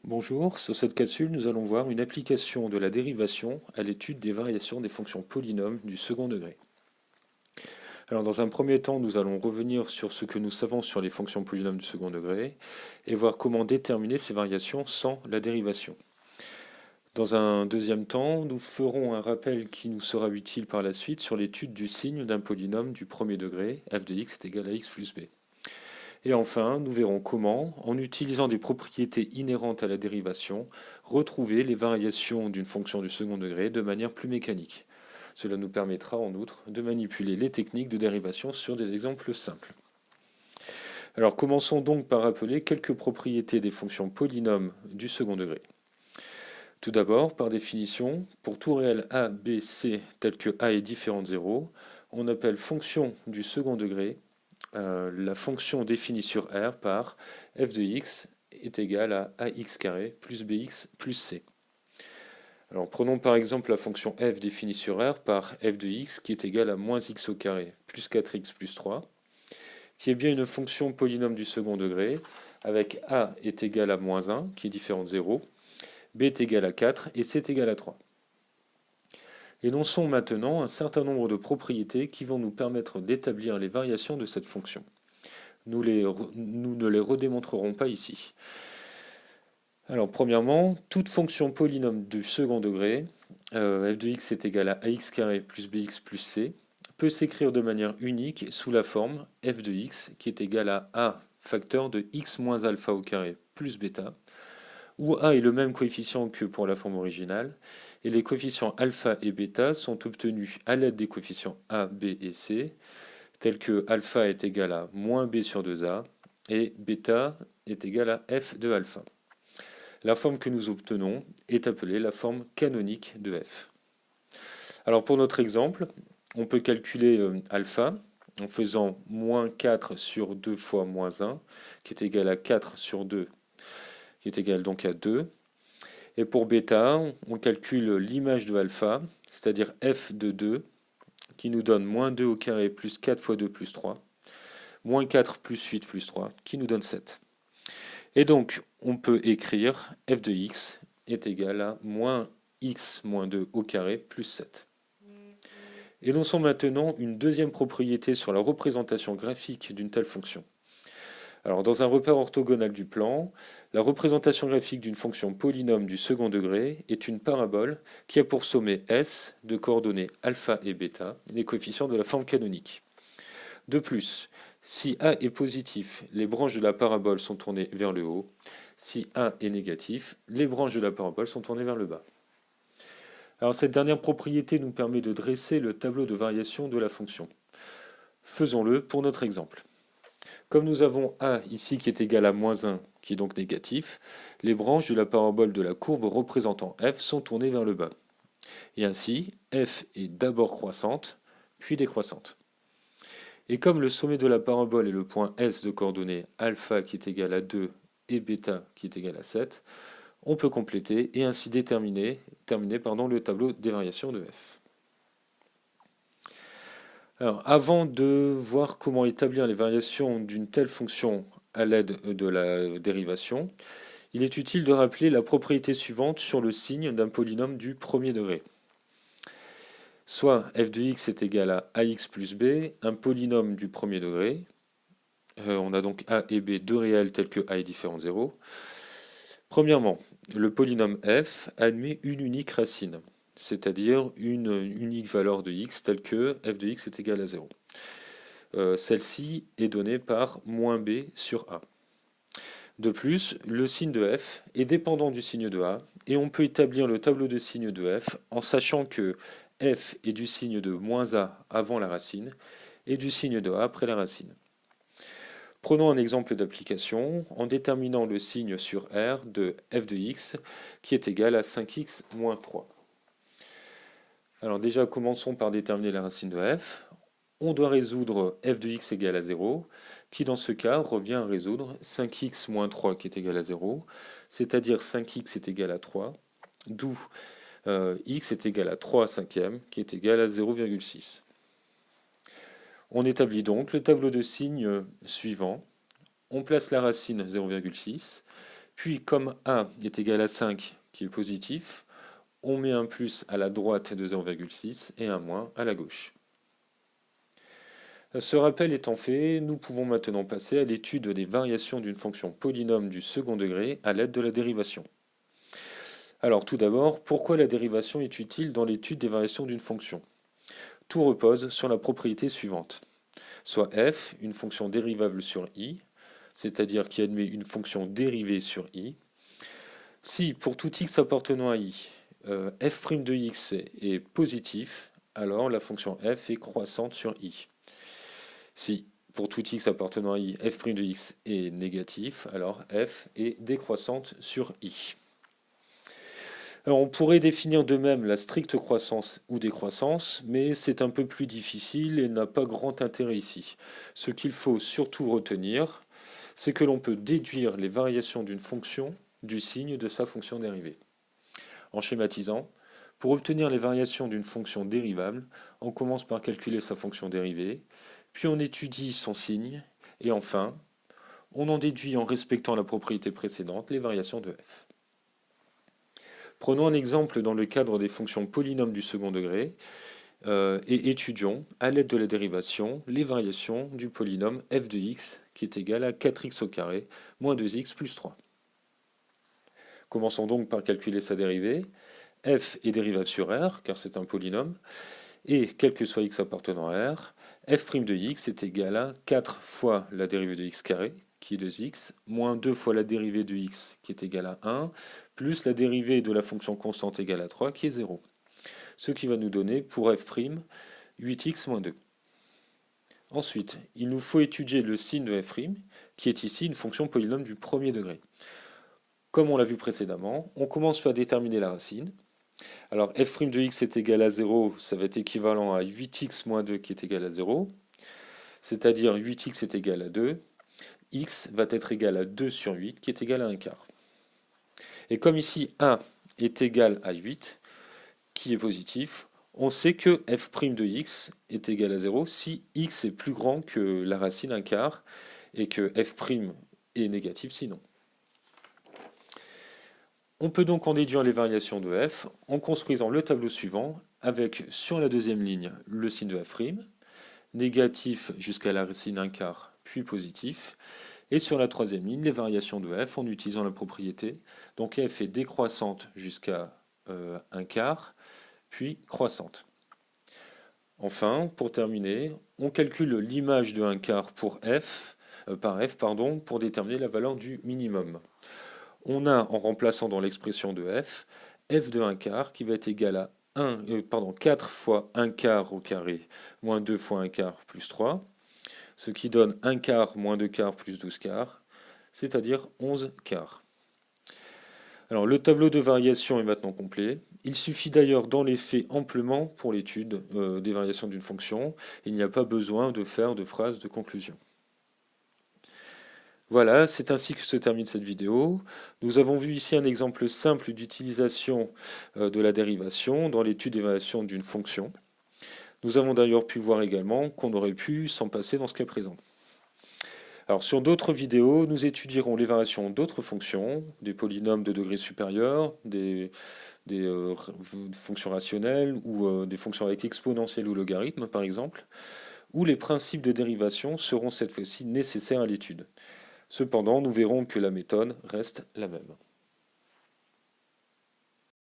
Bonjour, sur cette capsule, nous allons voir une application de la dérivation à l'étude des variations des fonctions polynômes du second degré. Alors, dans un premier temps, nous allons revenir sur ce que nous savons sur les fonctions polynômes du second degré et voir comment déterminer ces variations sans la dérivation. Dans un deuxième temps, nous ferons un rappel qui nous sera utile par la suite sur l'étude du signe d'un polynôme du premier degré, f de x est égal à x plus b. Et enfin, nous verrons comment, en utilisant des propriétés inhérentes à la dérivation, retrouver les variations d'une fonction du second degré de manière plus mécanique. Cela nous permettra en outre de manipuler les techniques de dérivation sur des exemples simples. Alors commençons donc par rappeler quelques propriétés des fonctions polynômes du second degré. Tout d'abord, par définition, pour tout réel a, b, c tel que a est différent de 0, on appelle fonction du second degré la fonction définie sur R par f de x est égal à ax carré plus bx plus c. Alors prenons par exemple la fonction f définie sur R par f de x qui est égal à moins x au carré plus 4x plus 3, qui est bien une fonction polynôme du second degré, avec a est égal à moins 1, qui est différent de 0, b est égal à 4 et c est égal à 3. Énonçons maintenant un certain nombre de propriétés qui vont nous permettre d'établir les variations de cette fonction. Nous ne les redémontrerons pas ici. Alors, premièrement, toute fonction polynôme du second degré, f de x est égal à ax carré plus bx plus c, peut s'écrire de manière unique sous la forme f de x qui est égal à a facteur de x moins alpha au carré plus bêta, où a est le même coefficient que pour la forme originale, et les coefficients alpha et bêta sont obtenus à l'aide des coefficients a, b et c, tels que alpha est égal à moins b sur 2a et bêta est égal à f de alpha. La forme que nous obtenons est appelée la forme canonique de f. Alors pour notre exemple, on peut calculer alpha en faisant moins 4 sur 2 fois moins 1, qui est égal à 4 sur 2, qui est égal donc à 2. Et pour bêta, on calcule l'image de alpha, c'est-à-dire f de 2, qui nous donne moins 2 au carré plus 4 fois 2 plus 3, moins 4 plus 8 plus 3, qui nous donne 7. Et donc, on peut écrire f de x est égal à moins x moins 2 au carré plus 7. Énonçons maintenant une deuxième propriété sur la représentation graphique d'une telle fonction. Alors, dans un repère orthogonal du plan, la représentation graphique d'une fonction polynôme du second degré est une parabole qui a pour sommet S de coordonnées alpha et bêta, les coefficients de la forme canonique. De plus, si A est positif, les branches de la parabole sont tournées vers le haut. Si A est négatif, les branches de la parabole sont tournées vers le bas. Alors cette dernière propriété nous permet de dresser le tableau de variation de la fonction. Faisons-le pour notre exemple. Comme nous avons A ici qui est égal à moins 1, qui est donc négatif, les branches de la parabole de la courbe représentant f sont tournées vers le bas. Et ainsi, f est d'abord croissante, puis décroissante. Et comme le sommet de la parabole est le point S de coordonnées alpha qui est égal à 2 et bêta qui est égal à 7, on peut compléter et ainsi terminer le tableau des variations de f. Alors, avant de voir comment établir les variations d'une telle fonction à l'aide de la dérivation, il est utile de rappeler la propriété suivante sur le signe d'un polynôme du premier degré. Soit f de x est égal à ax plus b, un polynôme du premier degré. On a donc a et b, deux réels tels que a est différent de 0. Premièrement, le polynôme f admet une unique racine, c'est-à-dire une unique valeur de x telle que f de x est égal à 0. Celle-ci est donnée par moins b sur a. De plus, le signe de f est dépendant du signe de a, et on peut établir le tableau de signes de f en sachant que f est du signe de moins a avant la racine et du signe de a après la racine. Prenons un exemple d'application en déterminant le signe sur R de f de x qui est égal à 5x moins 3. Alors déjà, commençons par déterminer la racine de f. On doit résoudre f de x égale à 0, qui dans ce cas revient à résoudre 5x moins 3 qui est égal à 0, c'est-à-dire 5x est égal à 3, d'où x est égal à 3 cinquièmes qui est égal à 0,6. On établit donc le tableau de signes suivant. On place la racine 0,6 Puis comme a est égal à 5, qui est positif, on met un plus à la droite de 0,6 et un moins à la gauche. Ce rappel étant fait, nous pouvons maintenant passer à l'étude des variations d'une fonction polynôme du second degré à l'aide de la dérivation. Alors tout d'abord, pourquoi la dérivation est utile dans l'étude des variations d'une fonction? Tout repose sur la propriété suivante. Soit f, une fonction dérivable sur i, c'est-à-dire qui admet une fonction dérivée sur i. Si pour tout x appartenant à i, f' de x est positif, alors la fonction f est croissante sur i. Si pour tout x appartenant à i, f' de x est négatif, alors f est décroissante sur i. Alors on pourrait définir de même la stricte croissance ou décroissance, mais c'est un peu plus difficile et n'a pas grand intérêt ici. Ce qu'il faut surtout retenir, c'est que l'on peut déduire les variations d'une fonction du signe de sa fonction dérivée. En schématisant, pour obtenir les variations d'une fonction dérivable, on commence par calculer sa fonction dérivée, puis on étudie son signe, et enfin, on en déduit en respectant la propriété précédente les variations de f. Prenons un exemple dans le cadre des fonctions polynômes du second degré et étudions, à l'aide de la dérivation, les variations du polynôme f de x qui est égal à 4x au carré moins 2x plus 3. Commençons donc par calculer sa dérivée. F est dérivable sur R, car c'est un polynôme, et quel que soit x appartenant à R, f' de x est égal à 4 fois la dérivée de x carré, qui est 2x, moins 2 fois la dérivée de x, qui est égale à 1, plus la dérivée de la fonction constante égale à 3, qui est 0. Ce qui va nous donner, pour f', 8x moins 2. Ensuite, il nous faut étudier le signe de f', qui est ici une fonction polynôme du premier degré. Comme on l'a vu précédemment, on commence par déterminer la racine. Alors f' de x est égal à 0, ça va être équivalent à 8x moins 2 qui est égal à 0, c'est-à-dire 8x est égal à 2, x va être égal à 2 sur 8 qui est égal à 1 quart. Et comme ici 1 est égal à 8, qui est positif, on sait que f' de x est égal à 0 si x est plus grand que la racine 1 quart et que f' est négatif sinon. On peut donc en déduire les variations de f en construisant le tableau suivant avec sur la deuxième ligne le signe de f', négatif jusqu'à la racine 1 quart puis positif, et sur la troisième ligne les variations de f en utilisant la propriété. Donc f est décroissante jusqu'à 1 quart puis croissante. Enfin, pour terminer, on calcule l'image de 1 quart pour par f pour déterminer la valeur du minimum. On a, en remplaçant dans l'expression de f de 1 quart qui va être égal à 4 fois 1 quart au carré moins 2 fois 1 quart plus 3, ce qui donne 1 quart moins 2 quarts plus 12 quarts, c'est-à-dire 11 quarts. Alors le tableau de variation est maintenant complet. Il suffit d'ailleurs d'en les faits amplement pour l'étude des variations d'une fonction. Il n'y a pas besoin de faire de phrases de conclusion. Voilà, c'est ainsi que se termine cette vidéo. Nous avons vu ici un exemple simple d'utilisation de la dérivation dans l'étude des variations d'une fonction. Nous avons d'ailleurs pu voir également qu'on aurait pu s'en passer dans ce cas présent. Alors sur d'autres vidéos, nous étudierons les variations d'autres fonctions, des polynômes de degré supérieur, des fonctions rationnelles ou des fonctions avec exponentielle ou logarithme par exemple, où les principes de dérivation seront cette fois-ci nécessaires à l'étude. Cependant, nous verrons que la méthode reste la même.